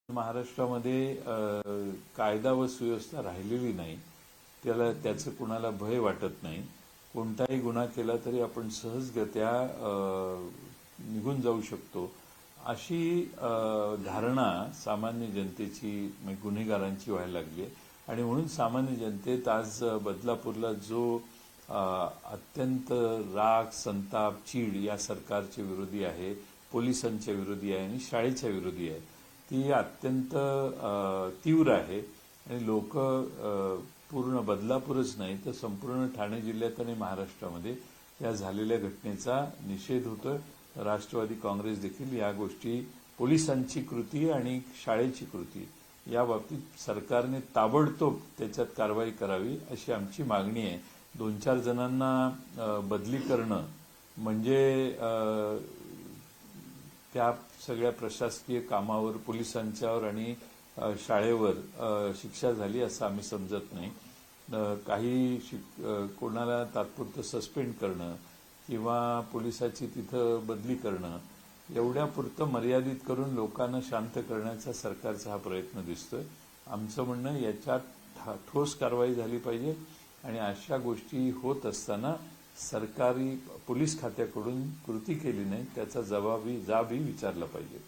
महाराष्ट्रामध्ये कायदा व सुव्यवस्था राहिलेली नाही. त्याचं कुणाला भय वाटत नाही. कोणताही गुन्हा केला तरी आपण सहजगत्या निघून जाऊ शकतो अशी धारणा सामान्य जनतेची गुन्हेगारांची व्हायला लागली आहे. आणि म्हणून सामान्य जनतेत आज बदलापूरला जो अत्यंत राग, संताप, चीड या सरकारच्या विरोधी आहे, पोलिसांच्या विरोधी आहे आणि शाळेच्या विरोधी आहे, ती अत्यंत तीव्र आहे. आणि लोक पूर्ण बदलापूरच नाही तर संपूर्ण ठाणे जिल्ह्यात आणि महाराष्ट्रामध्ये या झालेल्या घटनेचा निषेध होतोय. राष्ट्रवादी काँग्रेस देखील या गोष्टी, पोलिसांची कृती आणि शाळेची कृती या बाबतीत सरकारने ताबडतोब त्याच्यात कारवाई करावी अशी आमची मागणी आहे. 2-4 जणांना बदली करणं म्हणजे त्या सगळ्या प्रशासकीय कामावर, पोलिसांच्यावर आणि शाळेवर शिक्षा झाली असं आम्ही समजत नाही. काही कोणाला तात्पुरतं सस्पेंड करणं किंवा पोलिसाची तिथं बदली करणं एवढ्यापुरतं मर्यादित करून लोकांना शांत करण्याचा सरकारचा हा प्रयत्न दिसतोय. आमचं म्हणणं याच्यात ठोस कारवाई झाली पाहिजे आणि अशा गोष्टी होत असताना सरकारी पोलीस खात्याकडून कृती केली नाही त्याचा जाबही विचारला पाहिजे.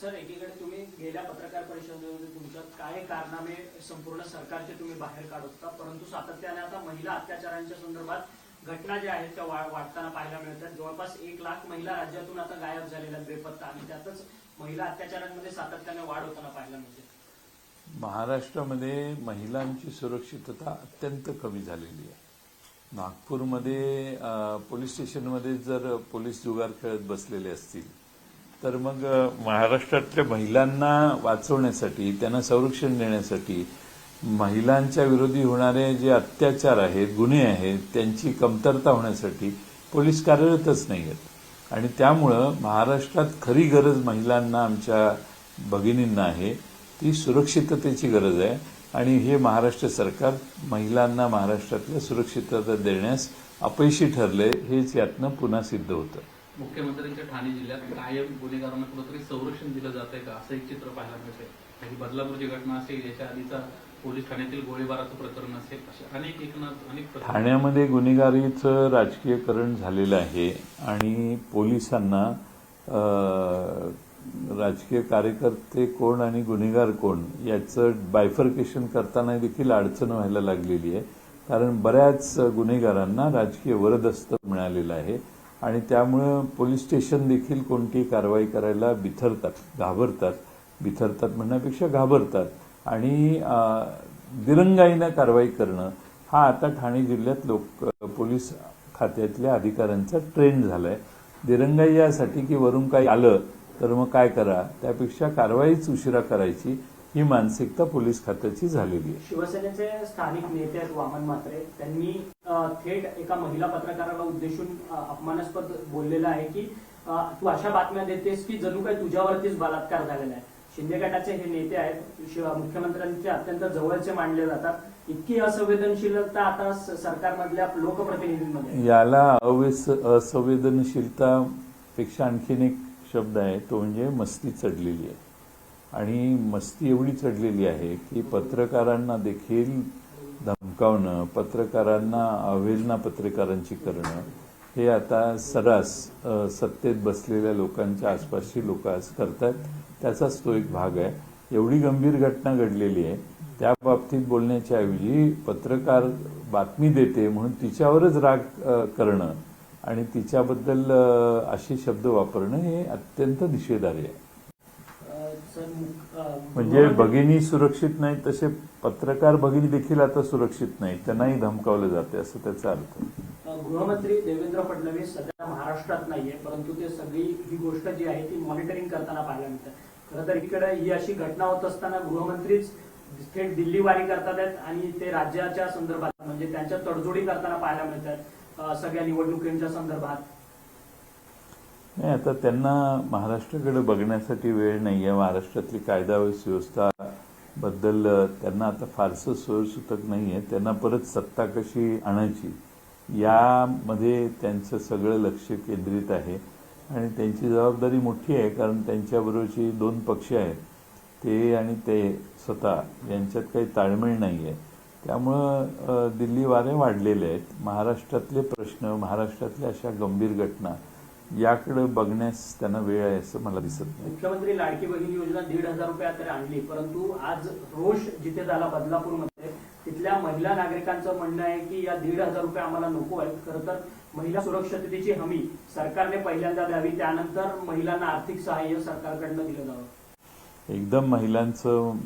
सर, एकीकडे तुम्ही गेल्या पत्रकार परिषदेमध्ये तुमच्या काय कारनामे संपूर्ण सरकारचे तुम्ही बाहेर काढत होता, परंतु सातत्याने आता महिला अत्याचारांच्या संदर्भात घटना ज्या आहेत त्या वाढताना पाहायला मिळतात. जवळपास 1 लाख महिला राज्यातून आता गायब झालेल्या बेपत्ता आणि त्यातच महिला अत्याचारांमध्ये सातत्याने वाढ होताना पाहायला मिळते. महाराष्ट्रामध्ये महिलांची सुरक्षितता अत्यंत कमी झालेली आहे. नागपूरमध्ये पोलीस स्टेशनमध्ये जर पोलीस जुगार खेळत बसलेले असतील तर मग महाराष्ट्रातल्या महिलांना वाचवण्यासाठी, त्यांना संरक्षण देण्यासाठी, महिलांच्या विरोधी होणारे जे अत्याचार आहेत, गुन्हे आहेत, त्यांची कमतरता होण्यासाठी पोलीस कार्यरतच नाही आहेत. आणि त्यामुळं महाराष्ट्रात खरी गरज महिलांना, आमच्या भगिनींना आहे ती सुरक्षिततेची गरज आहे. आणि हे महाराष्ट्र सरकार महिलांना महाराष्ट्रातल्या सुरक्षितता देण्यास अपयशी ठरले, हेच यातनं पुन्हा सिद्ध होतं. मुख्यमंत्र्यांच्या ठाणे जिल्ह्यात कायम गुन्हेगारांना कुठेतरी संरक्षण दिलं जातंय का, असं एक चित्र पाहायला मिळतंय. बदलापूरची घटना असेल, याच्या आधीचा पोलीस ठाण्यातील गोळीबाराचं प्रकरण असेल, असे अनेक ठाण्यामध्ये गुन्हेगारीचं राजकीयकरण झालेलं आहे आणि पोलिसांना राजकीय कार्यकर्ते कोण आणि गुन्हेगार कोण याचं बायफर्केशन करताना देखील अडचण व्हायला लागलेली आहे. कारण बऱ्याच गुन्हेगारांना राजकीय वरदहस्त मिळालेलं आहे आणि त्यामुळं पोलीस स्टेशन देखील कोणती कारवाई करायला बिथरतात म्हणण्यापेक्षा घाबरतात. आणि दिरंगाईनं कारवाई करणं हा आता ठाणे जिल्ह्यात पोलीस खात्यातल्या अधिकाऱ्यांचा ट्रेंड झालाय. दिरंगाई यासाठी की वरून काही आलं तर मग काय करा, त्यापेक्षा कारवाईच उशिरा करायची ही मानसिकता पोलीस खात्याची झालेली आहे. शिवसेनेचे स्थानिक नेते वामन म्हात्रे त्यांनी थेट एका महिला पत्रकाराला उद्देशून अपमानास्पद बोललेलं आहे की तू अशा बातम्या देतेस की जणू काही तुझ्यावरतीच बलात्कार झालेला आहे. शिंदे गटाचे हे नेते आहेत, मुख्यमंत्र्यांचे अत्यंत जवळचे मानले जातात. इतकी असंवेदनशीलता आता सरकारमधल्या लोकप्रतिनिधींमध्ये. याला असंवेदनशीलता पेक्षा आणखीन एक शब्द आहे, तो म्हणजे मस्ती चढलेली आहे. आणि मस्ती एवढी चढलेली आहे की पत्रकारांना देखील धमकावणं, पत्रकारांना अवहेलना पत्रकारांची करणं हे आता सर्रास सत्तेत बसलेल्या लोकांच्या आसपासची लोक आज करतात. त्याचाच तो एक भाग आहे. एवढी गंभीर घटना घडलेली आहे, त्या बाबतीत बोलण्याच्या ऐवजी पत्रकार बातमी देते म्हणून तिच्यावरच राग करणं आणि तिच्याबद्दल असे शब्द वापरणं हे अत्यंत निषेधार्ह आहे. म्हणजे भगिनी सुरक्षित नाही तसे पत्रकार भगिनी देखील आता सुरक्षित नाही, त्यांनाही धमकावलं जाते असं त्याचा अर्थ. गृहमंत्री देवेंद्र फडणवीस सध्या महाराष्ट्रात नाहीये, परंतु ते सगळी ही गोष्ट जी आहे ती मॉनिटरिंग करताना पाहायला मिळतं. खरं तर एकीकडे ही अशी घटना होत असताना गृहमंत्रीच थेट दिल्ली वारी करतात आहेत आणि ते राज्याच्या संदर्भात म्हणजे त्यांच्या तडजोडी करताना पाहायला मिळतात सगळ्या निवडणुकींच्या संदर्भात. नाही, आता त्यांना महाराष्ट्राकडे बघण्यासाठी वेळ नाही आहे. महाराष्ट्रातली कायदा व सुव्यवस्था बद्दल त्यांना आता फारसं सोयीसुतक नाही आहे. त्यांना परत सत्ता कशी आणायची यामध्ये त्यांचं सगळं लक्ष केंद्रित आहे आणि त्यांची जबाबदारी मोठी आहे. कारण त्यांच्याबरोबरची 2 पक्ष आहेत ते आणि ते स्वतः यांच्यात काही ताळमेळ नाही आहे. त्यामुळं दिल्ली वारे वाढलेले आहेत. महाराष्ट्रातले प्रश्न, महाराष्ट्रातल्या अशा गंभीर घटना याकडे बघण्यास त्यांना वेळ आहे असं मला दिसत नाही. मुख्यमंत्री लाडकी बहीण योजना 1,500 रुपयात आणली, परंतु आज रोष जिथे झाला बदलापूरमध्ये, तिथल्या महिला नागरिकांचं म्हणणं आहे की या 1,500 रुपये आम्हाला नको आहेत. खरं तर महिला सुरक्षिततेची हमी सरकारने पहिल्यांदा द्यावी, त्यानंतर महिलांना आर्थिक सहाय्य सरकारकडनं दिलं जावं. एकदम महिलांचं,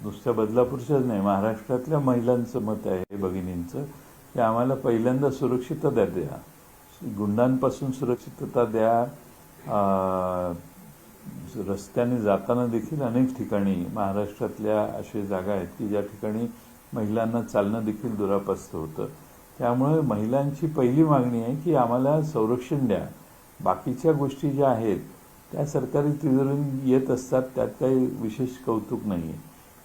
नुसत्या बदलापूरच्याच नाही, महाराष्ट्रातल्या महिलांचं मत आहे भगिनींचं की आम्हाला पहिल्यांदा सुरक्षितता द्या, गुंडांपासून सुरक्षितता द्या. रस्त्याने जाताना देखील अनेक ठिकाणी महाराष्ट्रातल्या अशा जागा आहेत की ज्या ठिकाणी महिलांना चालणं देखील दुरापस्त होतं. त्यामुळे महिलांची पहिली मागणी आहे की आम्हाला संरक्षण द्या. बाकीच्या गोष्टी ज्या आहेत त्या सरकारी तिजोरीतून येत असतात, त्यात काही विशेष कौतुक नाही आहे.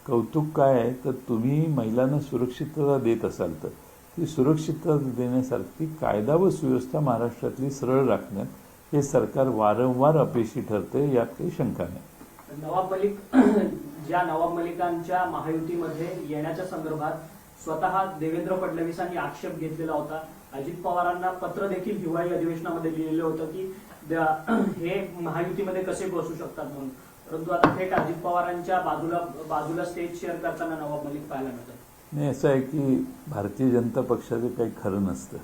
कौतुक काय आहे तर तुम्ही महिलांना सुरक्षितता देत असाल तर ती सुरक्षितता देण्यासारखी कायदा व सुव्यवस्था महाराष्ट्रातली सरळ राखण्यात हे सरकार वारंवार अपयशी ठरते, यात काही शंका नाही. नवाब मलिक ज्या नवाब मलिकांच्या महायुतीमध्ये येण्याच्या संदर्भात स्वतः देवेंद्र फडणवीसांनी आक्षेप घेतलेला होता. अजित पवारांना पत्र देखील हिवाळी अधिवेशनामध्ये लिहिलेलं होतं की हे महायुतीमध्ये कसे बसू शकतात म्हणून, परंतु आता थेट अजित पवारांच्या बाजूला स्टेज शेअर करताना नवाब मलिक पाहायला मिळतात. नाही, असं आहे की भारतीय जनता पक्षाचं काही खरं नसतं.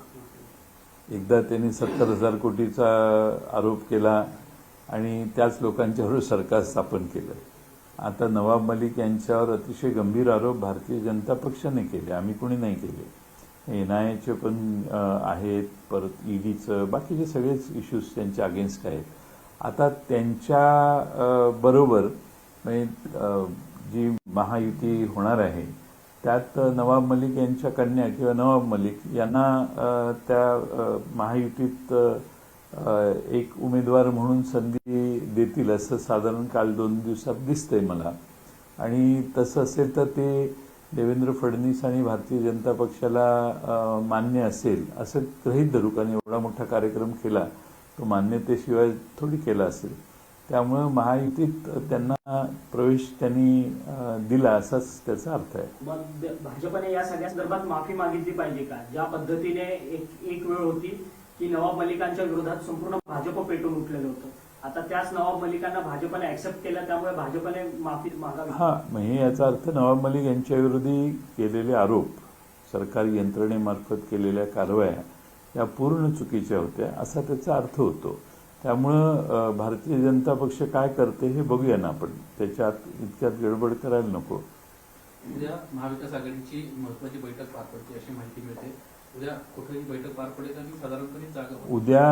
एकदा त्यांनी 70,000 कोटीचा आरोप केला आणि त्याच लोकांच्यावर सरकार स्थापन केलं. आता नवाब मलिक यांच्यावर अतिशय गंभीर आरोप भारतीय जनता पक्षाने केले, आम्ही कोणी नाही केले. NIAचे पण आहेत, परत EDचं, बाकीचे सगळेच इश्यूज त्यांच्या अगेन्स्ट आहेत. आता त्यांच्या बरोबर जी महायुती होणार आहे त्यात नवाब मलिक यांच्या कन्या किंवा नवाब मलिक यांना त्या महायुतीत एक उमेदवार म्हणून संधी देतील असं साधारण काल 2 दिवसात दिसतंय मला. आणि तसं असेल तर ते देवेंद्र फडणवीस आणि भारतीय जनता पक्षाला मान्य असेल असं गृहीत धरू, कारण एवढा मोठा कार्यक्रम केला तो मान्यतेशिवाय थोडी केला असेल. त्यामुळं महायुतीत त्यांना प्रवेश त्यांनी दिला असाच त्याचा अर्थ आहे. मग भाजपने या सगळ्या संदर्भात माफी मागितली पाहिजे का? ज्या पद्धतीने एक वेळ होती की नवाब मलिकांच्या विरोधात संपूर्ण भाजप पेटून उठलेलं होतं, आता त्याच नवाब मलिकांना भाजपने ऍक्सेप्ट केलं, त्यामुळे भाजपने माफी मागावी. हा, म्हणजे याचा अर्थ नवाब मलिक यांच्या विरोधी केलेले आरोप, सरकारी यंत्रणेमार्फत केलेल्या कारवाया या पूर्ण चुकीच्या होत्या असा त्याचा अर्थ होतो. त्यामुळं भारतीय जनता पक्ष काय करते हे बघूया ना आपण, त्याच्यात इतक्यात गडबड करायला नको. उद्या महाविकास आघाडीची महत्वाची बैठक पार पडते अशी माहिती मिळते. उद्या कुठेही बैठक पार पडेल आणि साधारणपणे जागा उद्या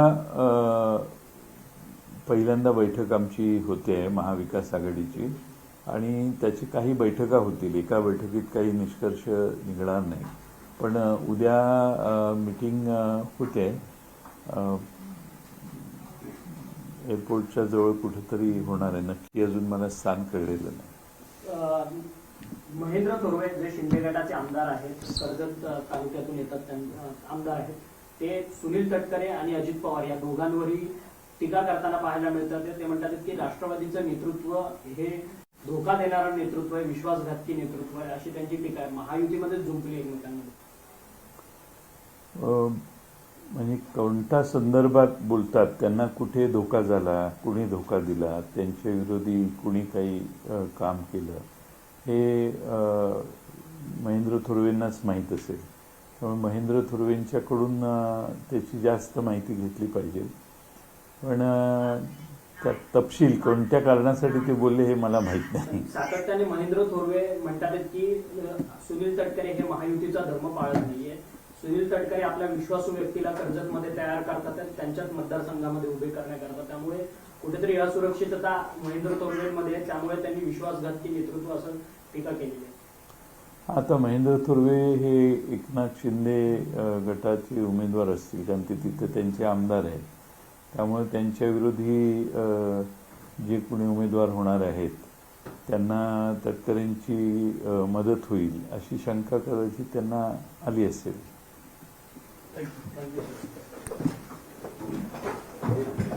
पहिल्यांदा बैठक आमची होते महाविकास आघाडीची आणि त्याची काही बैठका होतील. एका बैठकीत काही निष्कर्ष निघणार नाही, पण उद्या मीटिंग होते एअरपोर्टच्या जवळ कुठेतरी होणार आहे. नक्की अजून मला स्थान कळलेलं नाही. महेंद्र थोरवे जे शिंदे गटाचे आमदार आहेत, कर्जत तालुक्यातून येतात आमदार आहेत, ते सुनील तटकरे आणि अजित पवार या दोघांवरही टीका करताना पाहायला मिळतात. ते म्हणतात की राष्ट्रवादीचं नेतृत्व हे धोका देणारं नेतृत्व आहे, विश्वासघातकी नेतृत्व आहे, अशी त्यांची टीका आहे. महायुतीमध्येच जुंपली एकमेकांमध्ये. म्हणजे कोणत्या संदर्भात बोलतात, त्यांना कुठे धोका झाला, कुणी धोका दिला, त्यांच्या विरोधी कुणी काही काम केलं हे महेंद्र थोरवेंनाच माहीत असेल. त्यामुळे महेंद्र थोरवेंच्याकडून त्याची जास्त माहिती घेतली पाहिजे. पण त्यात तपशील कोणत्या कारणासाठी ते बोलले हे मला माहीत नाही. सातत्याने महेंद्र थोरवे म्हणतात की सुनील तटकरे हे महायुतीचा धर्म पाळत नाहीये. सुनील तटकरे आपल्या विश्वासू व्यक्तीला कर्जतमध्ये तयार करतात, त्यांच्याच मतदारसंघामध्ये उभे करण्याकरता. त्यामुळे कुठेतरी असुरक्षितता महेंद्र थोरवेंमध्ये, त्यामुळे त्यांनी विश्वासघातकी नेतृत्व असं टीका केलेली आहे. आता महेंद्र थोरवे हे एकनाथ शिंदे गटाचे उमेदवार असतील, कारण ते तिथे त्यांचे आमदार आहेत. त्यामुळे त्यांच्या विरोधी जे कोणी उमेदवार होणार आहेत त्यांना तटकरेंची मदत होईल अशी शंका कदाचित त्यांना आली असेल. Thank you.